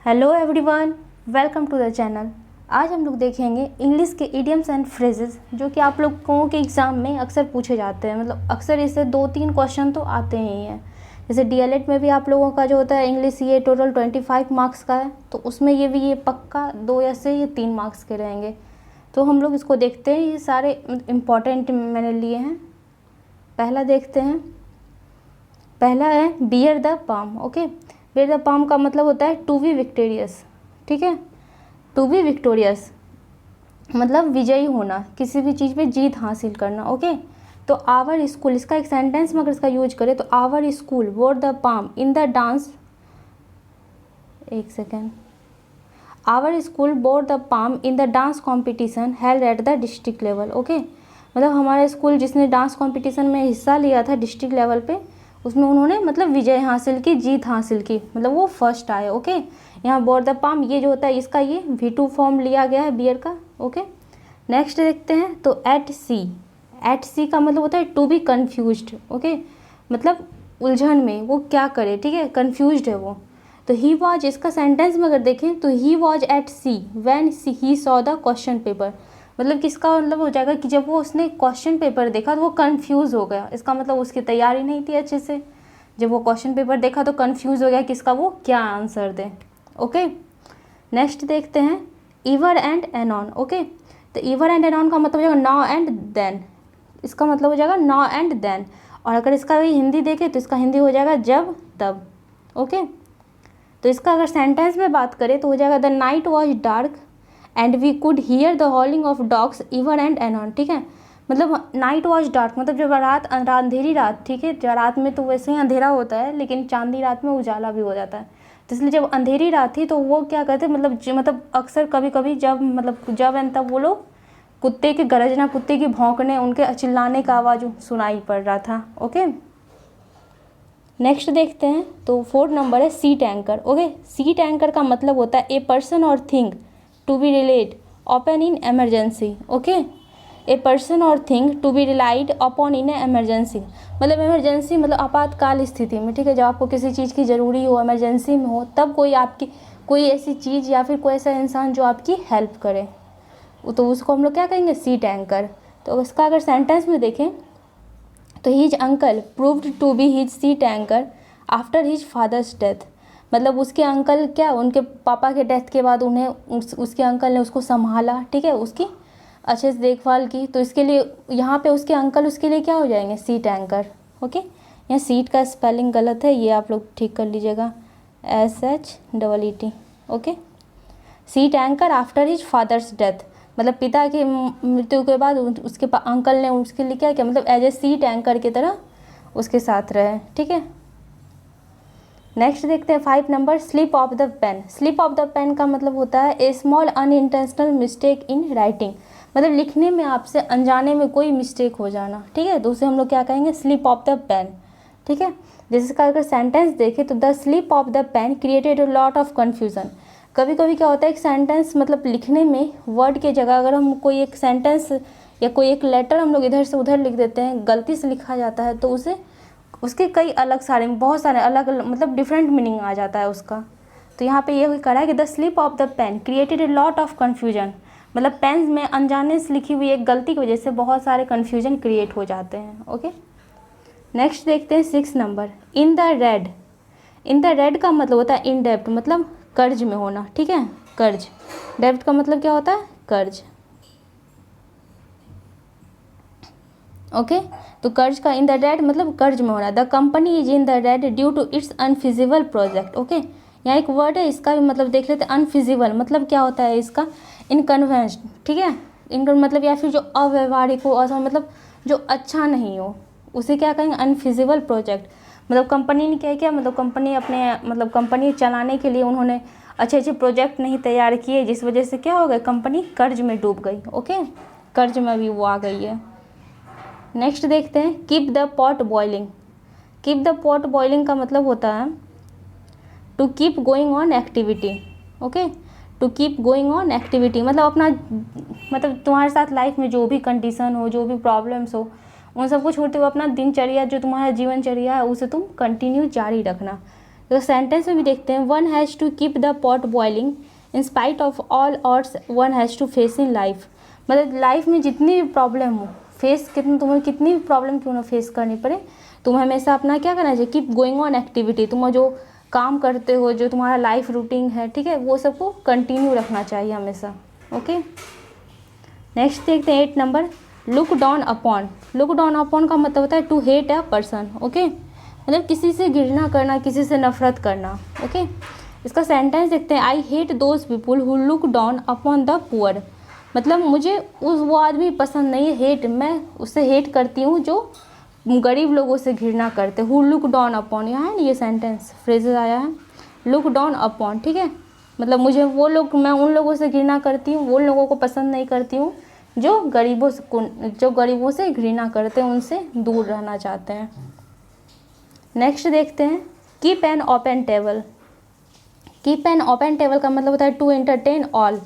Hello everyone, welcome to the channel. आज हम लोग देखेंगे इंग्लिश के इडियम्स एंड फ्रेजेस जो कि आप लोगों के एग्ज़ाम में अक्सर पूछे जाते हैं। मतलब अक्सर इससे 2-3 क्वेश्चन तो आते ही हैं। जैसे डीएलएड में भी आप लोगों का जो होता है इंग्लिश, ये टोटल 25 मार्क्स का है, तो उसमें ये पक्का 2 या से ये 3 मार्क्स के रहेंगे। तो हम लोग इसको देखते हैं। ये सारे इम्पॉर्टेंट मैंने लिए हैं। पहला देखते हैं। पहला है bear the palm. Okay, bear the palm का मतलब होता है टू बी विक्टोरियस। ठीक है, टू बी विक्टोरियस मतलब विजयी होना, किसी भी चीज़ पे जीत हासिल करना। ओके, तो आवर स्कूल, इसका एक सेंटेंस में अगर इसका यूज करें तो our school wore the palm in the dance, एक second, our school bore the palm in the dance competition held at the district level. Okay, मतलब हमारा स्कूल जिसने डांस कॉम्पिटिशन में हिस्सा लिया था डिस्ट्रिक्ट लेवल पे, उसमें उन्होंने मतलब विजय हासिल की, जीत हासिल की, मतलब वो फर्स्ट आए। ओके, यहाँ बोर द पाम ये जो होता है इसका ये V2 फॉर्म लिया गया है बियर का। ओके, नेक्स्ट देखते हैं। तो एट सी का मतलब होता है टू बी कन्फ्यूज्ड। ओके, मतलब उलझन में वो क्या करे, ठीक है, कन्फ्यूज्ड है वो। तो ही वॉज, इसका सेंटेंस में अगर देखें तो he was at see when he saw the question paper. मतलब किसका मतलब हो जाएगा कि जब वो उसने क्वेश्चन पेपर देखा तो वो कंफ्यूज हो गया। इसका मतलब उसकी तैयारी नहीं थी अच्छे से। जब वो क्वेश्चन पेपर देखा तो कंफ्यूज हो गया किसका वो क्या आंसर दे। ओके, नेक्स्ट देखते हैं इवर एंड एनॉन। ओके, तो इवर एंड एनॉन का मतलब हो जाएगा नाउ एंड देन। इसका मतलब हो जाएगा नाउ एंड देन। और अगर इसका भी हिंदी देखें तो इसका हिंदी हो जाएगा जब तब। ओके, तो इसका अगर सेंटेंस में बात करें तो हो जाएगा the night was dark and we could hear the howling of dogs ever and anon. ठीक है, मतलब नाइट वॉज डार्क मतलब जब रात अंधेरी रात, ठीक है, रात में तो वैसे ही अंधेरा होता है लेकिन चांदी रात में उजाला भी हो जाता है। तो इसलिए जब अंधेरी रात थी तो वो क्या करते मतलब अक्सर कभी कभी जब एंड तब वो लोग कुत्ते के गरजना, कुत्ते की भौंकने, उनके चिल्लाने का आवाज़ सुनाई पड़ रहा था। ओके, नेक्स्ट देखते हैं। तो 4 नंबर है sheet anchor. Okay, sheet anchor का मतलब होता है a person or thing to be relied upon in emergency. Okay, a person or thing to be relied upon in emergency, मतलब इमरजेंसी मतलब आपातकाल स्थिति में, ठीक है, जब आपको किसी चीज़ की ज़रूरी हो, इमरजेंसी में हो, तब कोई ऐसी चीज़ या फिर कोई ऐसा इंसान जो आपकी हेल्प करे, तो उसको हम लोग क्या कहेंगे, सी टैंकर। तो उसका अगर सेंटेंस में देखें तो his uncle proved to be his sheet anchor after his father's death, मतलब उसके अंकल क्या, उनके पापा के डेथ के बाद उन्हें उसके अंकल ने उसको संभाला, ठीक है, उसकी अच्छे से देखभाल की। तो इसके लिए यहाँ पे उसके अंकल उसके लिए क्या हो जाएंगे, सी टैंकर। ओके, यहाँ सीट का स्पेलिंग गलत है, ये आप लोग ठीक कर लीजिएगा, SHEET। Okay, sheet anchor after his father's death, मतलब पिता की मृत्यु के बाद उसके अंकल ने उसके लिए क्या किया, मतलब एज ए सी टैंकर की तरह उसके साथ रहे। ठीक है, नेक्स्ट देखते हैं 5 number slip of the pen. Slip of the pen का मतलब होता है a small unintentional mistake in writing, मतलब लिखने में आपसे अनजाने में कोई मिस्टेक हो जाना। ठीक है, तो उसे हम लोग क्या कहेंगे, स्लिप ऑफ द पेन। ठीक है, जिसका अगर सेंटेंस देखें तो the slip of the pen created a lot of confusion. कभी कभी क्या होता है एक सेंटेंस मतलब लिखने में वर्ड के जगह अगर हम कोई एक सेंटेंस या कोई एक लेटर हम लोग इधर से उधर लिख देते हैं, गलती से लिखा जाता है, तो उसे उसके कई बहुत सारे अलग मतलब डिफरेंट मीनिंग आ जाता है उसका। तो यहाँ पे ये करा है कि the slip of the pen created a lot of confusion, मतलब पेन में अनजाने से लिखी हुई एक गलती की वजह से बहुत सारे कन्फ्यूजन क्रिएट हो जाते हैं। ओके, नेक्स्ट देखते हैं 6 number in the red. In the red का मतलब होता है इन डेब्ट, मतलब कर्ज में होना। ठीक है, कर्ज, डेब्ट का मतलब क्या होता है, कर्ज। ओके, तो कर्ज का इन द रेड मतलब कर्ज में होना। The company is in the red due to its unfeasible project. Okay, यहाँ एक वर्ड है, इसका भी मतलब देख लेते हैं। अनफिजिबल मतलब क्या होता है इसका, इनकन्वेंस्ड। ठीक है, इनकन मतलब या फिर जो अव्यवहारिक हो, मतलब जो अच्छा नहीं हो, उसे क्या कहेंगे, अनफिजिबल प्रोजेक्ट। मतलब कंपनी ने क्या किया, मतलब कंपनी अपने मतलब कंपनी चलाने के लिए उन्होंने अच्छे अच्छे प्रोजेक्ट नहीं तैयार किए, जिस वजह से क्या हो गया, कंपनी कर्ज में डूब गई। ओके, कर्ज में भी वो आ गई है। नेक्स्ट देखते हैं keep the pot boiling. Keep the pot boiling का मतलब होता है to keep going on activity. Okay, to keep going on activity मतलब अपना, मतलब तुम्हारे साथ लाइफ में जो भी कंडीशन हो, जो भी प्रॉब्लम्स हो, उन सबको छोड़ते हुए अपना दिनचर्या, जो तुम्हारा जीवनचर्या है, उसे तुम कंटिन्यू जारी रखना। तो सेंटेंस में भी देखते हैं, one has to keep the pot boiling in spite of all odds one has to face in life. मतलब लाइफ में जितनी भी प्रॉब्लम हो तुम्हें कितनी भी प्रॉब्लम क्यों ना फेस करनी पड़े, तुम्हें हमेशा अपना क्या करना चाहिए, कीप गोइंग ऑन एक्टिविटी। तुम जो काम करते हो, जो तुम्हारा लाइफ रूटीन है, ठीक है, वो सबको कंटिन्यू रखना चाहिए हमेशा। ओके, नेक्स्ट देखते हैं 8 number, look down upon. Look down upon का मतलब होता है to hate a person. Okay, मतलब किसी से घृणा करना, किसी से नफरत करना। ओके, इसका सेंटेंस देखते हैं, I hate those people who look down upon the poor. मतलब मुझे वो आदमी पसंद नहीं है, हेट, मैं उससे हेट करती हूँ जो गरीब लोगों से घृणा करते। हु लुक डाउन अपॉन, यहाँ है ना ये सेंटेंस फ्रेजेस आया है, लुक डाउन अपॉन, ठीक है। मतलब मुझे वो लोग, मैं उन लोगों से घृणा करती हूँ, वो लोगों को पसंद नहीं करती हूँ जो गरीबों से घृणा करते हैं, उनसे दूर रहना चाहते हैं। नेक्स्ट देखते हैं, keep an open table. Keep an open table का मतलब होता है टू एंटरटेन ऑल,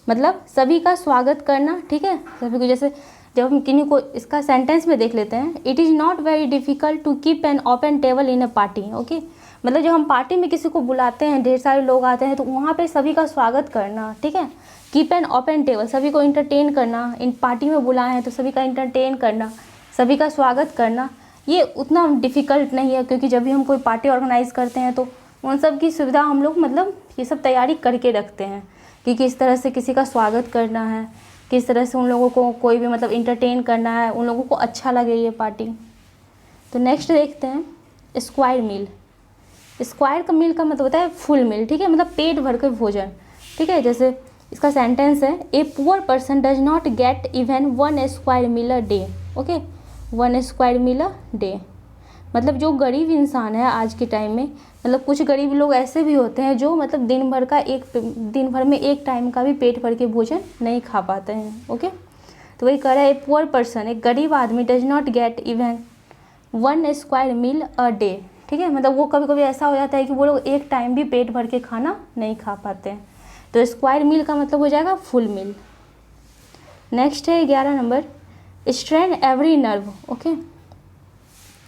मतलब सभी का स्वागत करना, ठीक है, सभी को। जैसे जब हम किन्हीं को, इसका सेंटेंस में देख लेते हैं, it is not very difficult to keep an open table in a party. Okay, मतलब जब हम पार्टी में किसी को बुलाते हैं, ढेर सारे लोग आते हैं, तो वहाँ पे सभी का स्वागत करना, ठीक है। कीप एन ओपन टेबल, सभी को इंटरटेन करना, इन पार्टी में बुलाए हैं तो सभी का इंटरटेन करना, सभी का स्वागत करना, ये उतना डिफ़िकल्ट नहीं है, क्योंकि जब भी हम कोई पार्टी ऑर्गेनाइज़ करते हैं तो उन सब की सुविधा हम लोग मतलब ये सब तैयारी करके रखते हैं कि किस तरह से किसी का स्वागत करना है, किस तरह से उन लोगों को कोई भी मतलब इंटरटेन करना है, उन लोगों को अच्छा लगे ये पार्टी। तो नेक्स्ट देखते हैं, स्क्वायर मील। स्क्वायर का मील का मतलब होता है फुल मील, ठीक है, मतलब पेट भर के भोजन, ठीक है। जैसे इसका सेंटेंस है, a poor person does not get even 1 square mile a day. Okay, 1 square mile a day, मतलब जो गरीब इंसान है आज के टाइम में, मतलब कुछ गरीब लोग ऐसे भी होते हैं जो मतलब दिन भर में एक टाइम का भी पेट भर के भोजन नहीं खा पाते हैं। ओके, तो वही कह रहा है, ए पुअर पर्सन, एक गरीब आदमी, does not get even 1 square mile a day, ठीक है, मतलब वो कभी कभी ऐसा हो जाता है कि वो लोग एक टाइम भी पेट भर के खाना नहीं खा पाते हैं। तो स्क्वायर मील का मतलब हो जाएगा फुल मील। नेक्स्ट है 11 number, strain every nerve. Okay,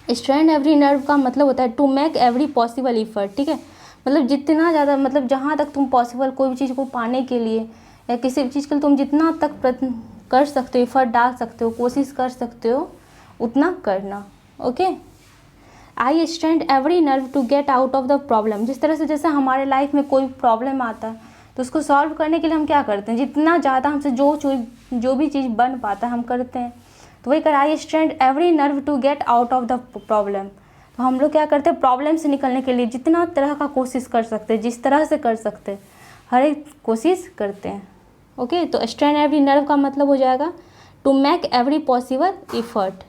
strain every nerve का मतलब होता है to make every possible effort, ठीक है, मतलब जितना ज़्यादा, मतलब जहाँ तक तुम पॉसिबल कोई भी चीज़ को पाने के लिए या किसी भी चीज़ के लिए तुम जितना तक प्रयत्न कर सकते हो, इफर्ट डाल सकते हो, कोशिश कर सकते हो, उतना करना। Okay, I strain every nerve to get out of the problem. जिस तरह से जैसे हमारे लाइफ में कोई प्रॉब्लम आता है तो उसको सॉल्व करने के लिए हम क्या करते हैं, जितना ज़्यादा हमसे जो भी चीज़ बन पाता है हम करते हैं। तो वही कर, I strain every nerve to get out of the problem. तो हम लोग क्या करते हैं, प्रॉब्लम से निकलने के लिए जितना तरह का कोशिश कर सकते हैं, जिस तरह से कर सकते हैं, हर एक कोशिश करते हैं। ओके, तो स्ट्रेन एवरी नर्व का मतलब हो जाएगा to make every possible effort.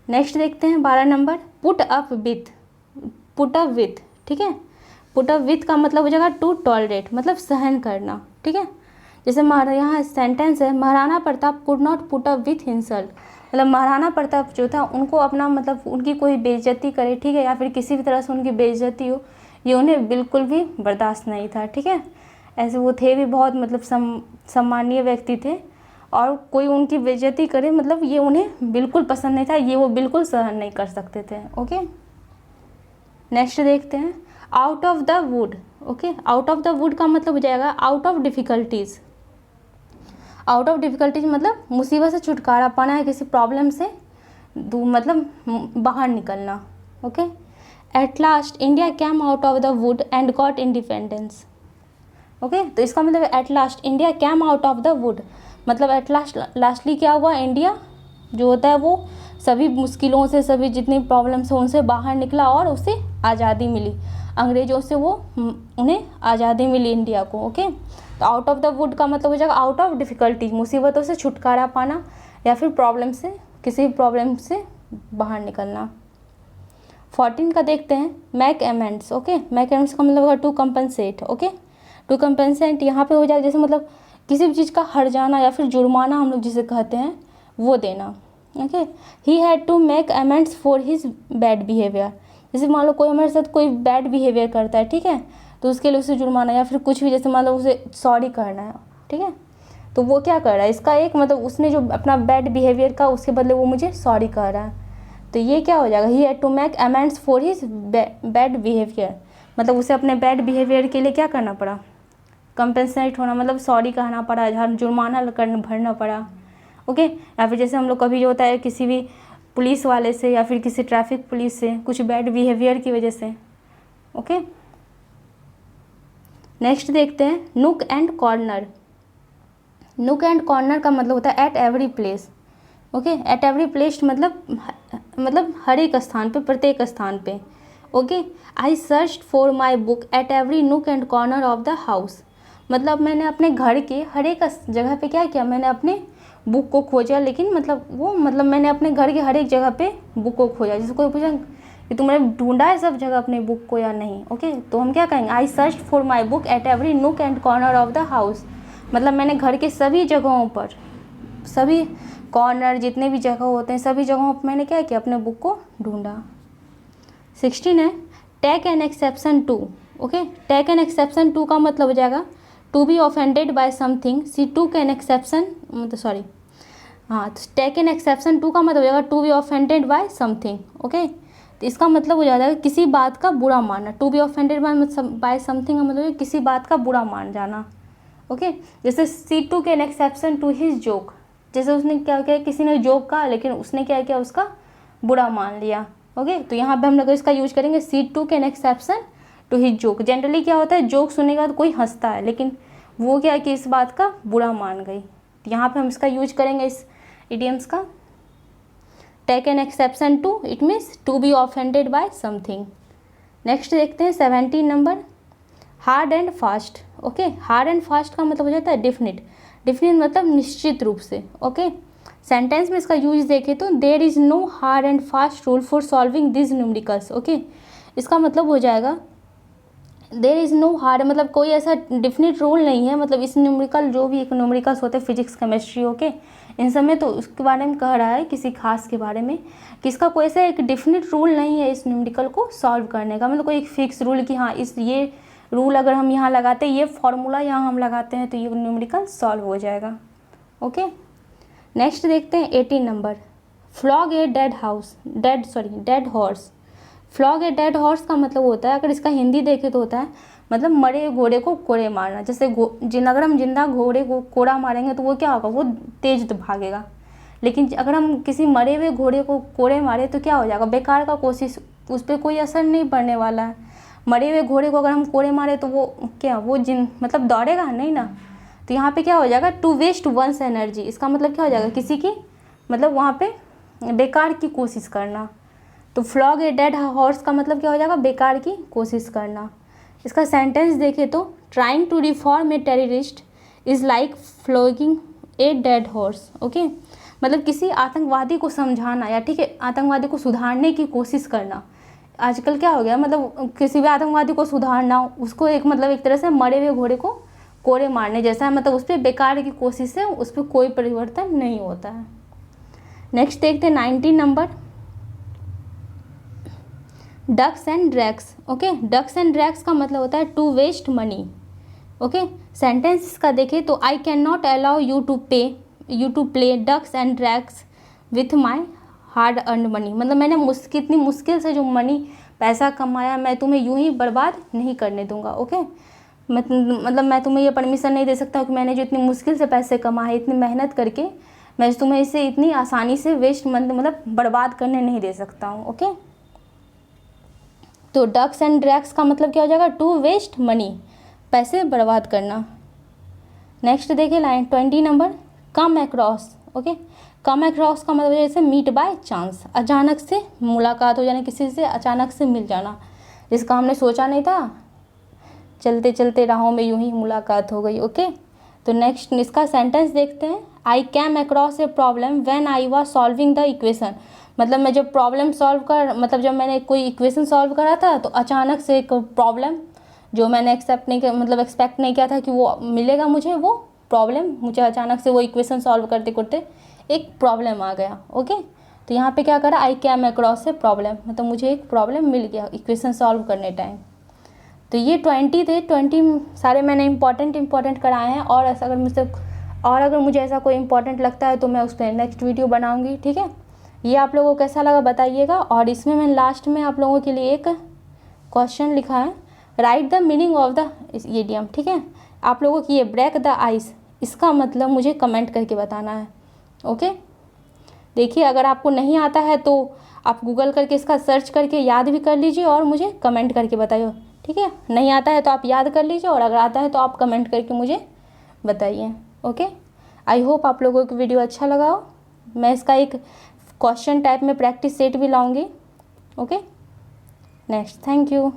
Next देखते हैं 12 नंबर, पुट अप विथ, ठीक है। पुट अप विथ का मतलब हो जाएगा टू टॉलरेट, मतलब सहन करना, ठीक है। जैसे यहाँ सेंटेंस है, Maharana Pratap could not put up with insult, मतलब महाराणा प्रताप जो था उनको अपना मतलब उनकी कोई बेइज्जती करे, ठीक है, या फिर किसी भी तरह से उनकी बेइज्जती हो, ये उन्हें बिल्कुल भी बर्दाश्त नहीं था, ठीक है। ऐसे वो थे भी बहुत मतलब सम्मानीय व्यक्ति थे, और कोई उनकी बेइज्जती करे मतलब ये उन्हें बिल्कुल पसंद नहीं था, ये वो बिल्कुल सहन नहीं कर सकते थे। ओके, नेक्स्ट देखते हैं, out of the would. Okay, out of the would का मतलब हो जाएगा out of difficulties. Out of difficulties मतलब मुसीबत से छुटकारा पाना है, किसी प्रॉब्लम से मतलब बाहर निकलना। Okay, at last India came out of the wood and got independence. Okay, तो इसका मतलब at last India came out of the wood, मतलब एट लास्टली क्या हुआ, इंडिया जो होता है वो सभी मुश्किलों से, सभी जितनी प्रॉब्लम्स हैं उनसे बाहर निकला और उसे आज़ादी मिली, अंग्रेज़ों से वो उन्हें आज़ादी मिली इंडिया को। ओके, तो आउट ऑफ द वुड का मतलब हो जाएगा आउट ऑफ डिफ़िकल्टी, मुसीबतों से छुटकारा पाना या फिर प्रॉब्लम से, किसी प्रॉब्लम से बाहर निकलना। 14 का देखते हैं, make amends. Okay, make amends का मतलब होगा to compensate. Okay, to compensate यहाँ पे हो जाएगा जैसे मतलब किसी भी चीज़ का हर जाना या फिर जुर्माना हम लोग जिसे कहते हैं वो देना। Okay, he had to make amends for his bad behaviour, जैसे मान लो कोई हमारे साथ कोई बैड बिहेवियर करता है, ठीक है, तो उसके लिए उसे जुर्माना या फिर कुछ भी, जैसे मान लो उसे सॉरी करना है, ठीक है, तो वो क्या कर रहा है, इसका एक मतलब उसने जो अपना बैड बिहेवियर का उसके बदले वो मुझे सॉरी कर रहा है, तो ये क्या हो जाएगा, he had to make amends for his bad behaviour, मतलब उसे अपने बैड बिहेवियर के लिए क्या करना पड़ा, कंपेंसेट होना, मतलब सॉरी कहना पड़ा, जुर्माना भरना पड़ा। ओके, या फिर जैसे हम लोग कभी जो होता है किसी भी पुलिस वाले से या फिर किसी ट्रैफिक पुलिस से कुछ बैड बिहेवियर की वजह से। ओके, नेक्स्ट देखते हैं नुक एंड कॉर्नर। नुक एंड कॉर्नर का मतलब होता है at every place. Okay, at every place मतलब हर एक स्थान पे, प्रत्येक स्थान पे। Okay, I search for my book at every नुक and corner of the house. मतलब मैंने अपने घर के हर एक जगह पे क्या किया, मैंने अपने बुक को खोजा, लेकिन मतलब मैंने अपने घर के हर एक जगह पे बुक को खोजा। जैसे कोई पूछा कि तुमने ढूंढा है सब जगह अपने बुक को या नहीं। ओके, तो हम क्या कहेंगे, I search for my book at every नुक and corner of the house. मतलब मैंने घर के सभी जगहों पर, सभी कॉर्नर जितने भी जगह होते हैं सभी जगहों पर मैंने क्या किया, अपने बुक को ढूंढा। 16 है take an exception to. Okay, take an exception to का मतलब हो जाएगा to be offended by something. See to can exception मतलब सॉरी हाँ, टेक एन एक्सेप्शन टू का मतलब हो जाएगा to be offended by something. Okay, तो इसका मतलब हो जाएगा किसी बात का बुरा मानना। To be offended by something का मतलब किसी बात का बुरा मान जाना। ओके, जैसे C to can exception to his joke. जैसे उसने क्या किया, किसी ने जोक कहा लेकिन उसने क्या किया, उसका बुरा मान लिया। ओके, तो यहाँ पे हम लोग इसका यूज करेंगे C to can exception to his joke. Generally क्या होता है, जोक सुनेगा तो कोई हंसता है, लेकिन वो क्या है कि इस बात का बुरा मान गई। तो यहाँ पे हम इसका यूज करेंगे इस इडियम्स का, take an exception to, it means to be offended by something. Next देखते हैं 17 number, hard and fast. Okay, hard and fast का मतलब हो जाता है डेफिनिट। डेफिनिट मतलब निश्चित रूप से। ओके, सेंटेंस में इसका यूज देखें तो there is no hard and fast rule for solving this numericals. Okay, इसका मतलब हो जाएगा देयर इज़ नो हार्ड, मतलब कोई ऐसा डेफिनेट रूल नहीं है, मतलब इस न्यूमेरिकल जो भी एक न्यूमेरिकल्स होते हैं फिजिक्स केमिस्ट्री ओके इन सब में, तो उसके बारे में कह रहा है किसी खास के बारे में कि इसका कोई ऐसा एक डेफिनेट रूल नहीं है इस न्यूमेरिकल को सॉल्व करने का। मतलब कोई एक फिक्स रूल कि हाँ ये रूल अगर हम यहाँ लगाते हैं, ये फॉर्मूला यहाँ हम लगाते हैं तो ये न्यूमेरिकल सॉल्व हो जाएगा। ओके, नेक्स्ट देखते हैं 18 नंबर, फ्लॉग ए डेड हॉर्स। फ्लॉग ए डेड हॉर्स का मतलब होता है, अगर इसका हिंदी देखें तो होता है मतलब मरे घोड़े को कोड़े मारना। जैसे अगर हम जिंदा घोड़े को कोड़ा मारेंगे तो वो क्या होगा, वो तेज तो भागेगा, लेकिन अगर हम किसी मरे हुए घोड़े को कोड़े मारे तो क्या हो जाएगा, बेकार का कोशिश, उस पर कोई असर नहीं पड़ने वाला है। मरे हुए घोड़े को अगर हम कोड़े मारे तो वो क्या, वो मतलब दौड़ेगा नहीं ना। तो यहाँ पे क्या हो जाएगा, टू वेस्ट वंस एनर्जी। इसका मतलब क्या हो जाएगा, किसी की मतलब वहाँ पे बेकार की कोशिश करना। तो फ्लॉग ए डेड हॉर्स का मतलब क्या हो जाएगा, बेकार की कोशिश करना। इसका सेंटेंस देखें तो trying to reform a terrorist is like flogging a dead horse. Okay, मतलब किसी आतंकवादी को समझाना या ठीक है आतंकवादी को सुधारने की कोशिश करना। आजकल क्या हो गया, मतलब किसी भी आतंकवादी को सुधारना, उसको एक मतलब एक तरह से मरे हुए घोड़े को कोड़े मारने जैसा है, मतलब उस पर बेकार की कोशिश से उस पर कोई परिवर्तन नहीं होता है। नेक्स्ट देखते हैं 19 number, ducks and drakes. Okay, ducks and drakes का मतलब होता है to waste money. Okay, sentence इसका देखें तो I can not allow you to play ducks and drakes with my hard earn money. मतलब मैंने इतनी मुश्किल से जो मनी पैसा कमाया मैं तुम्हें यूं ही बर्बाद नहीं करने दूंगा। ओके, मतलब मैं तुम्हें ये परमिशन नहीं दे सकता कि मैंने जो इतनी मुश्किल से पैसे कमाए, इतनी मेहनत करके मैं तुम्हें इसे इतनी आसानी से वेस्ट मतलब बर्बाद करने नहीं दे सकता हूँ। ओके, तो डक्स एंड ड्रैग्स का मतलब क्या हो जाएगा, टू वेस्ट मनी, पैसे बर्बाद करना। नेक्स्ट देखिए line 20 number, come across. Okay, come across का मतलब जैसे मीट बाय चांस, अचानक से मुलाकात हो जाना किसी से, अचानक से मिल जाना जिसका हमने सोचा नहीं था, चलते चलते राहों में यूं ही मुलाकात हो गई। ओके, तो नेक्स्ट इसका सेंटेंस देखते हैं, I came across a problem when I was solving the equation. मतलब मैं जब प्रॉब्लम सॉल्व कर मतलब जब मैंने कोई इक्वेशन सॉल्व करा था तो अचानक से एक प्रॉब्लम जो मैंने एक्सेप्ट नहीं किया था कि वो मिलेगा मुझे, वो प्रॉब्लम मुझे अचानक से वो इक्वेशन सॉल्व करते करते एक प्रॉब्लम आ गया। ओके, तो यहाँ पे क्या करा, I came across a problem, मतलब मुझे एक प्रॉब्लम मिल गया इक्वेशन सॉल्व करने टाइम। तो ये 20 थे, 20 सारे मैंने इंपॉर्टेंट कराए हैं, और ऐसा अगर मुझे ऐसा कोई इंपॉर्टेंट लगता है तो मैं उस पर नेक्स्ट वीडियो बनाऊंगी। ठीक है, ये आप लोगों को कैसा लगा बताइएगा। और इसमें मैं लास्ट में आप लोगों के लिए एक क्वेश्चन लिखा है, right the meaning of the idiom, ठीक है। आप लोगों की ये ब्रेक द आइस, इसका मतलब मुझे कमेंट करके बताना है। ओके, देखिए अगर आपको नहीं आता है तो आप गूगल करके इसका सर्च करके याद भी कर लीजिए और मुझे कमेंट करके बताइए, ठीक है। नहीं आता है तो आप याद कर लीजिए और अगर आता है तो आप कमेंट करके मुझे बताइए। ओके, आई होप आप लोगों को वीडियो अच्छा लगा हो। मैं इसका एक क्वेश्चन टाइप में प्रैक्टिस सेट भी लाऊंगी। Okay, next, thank you.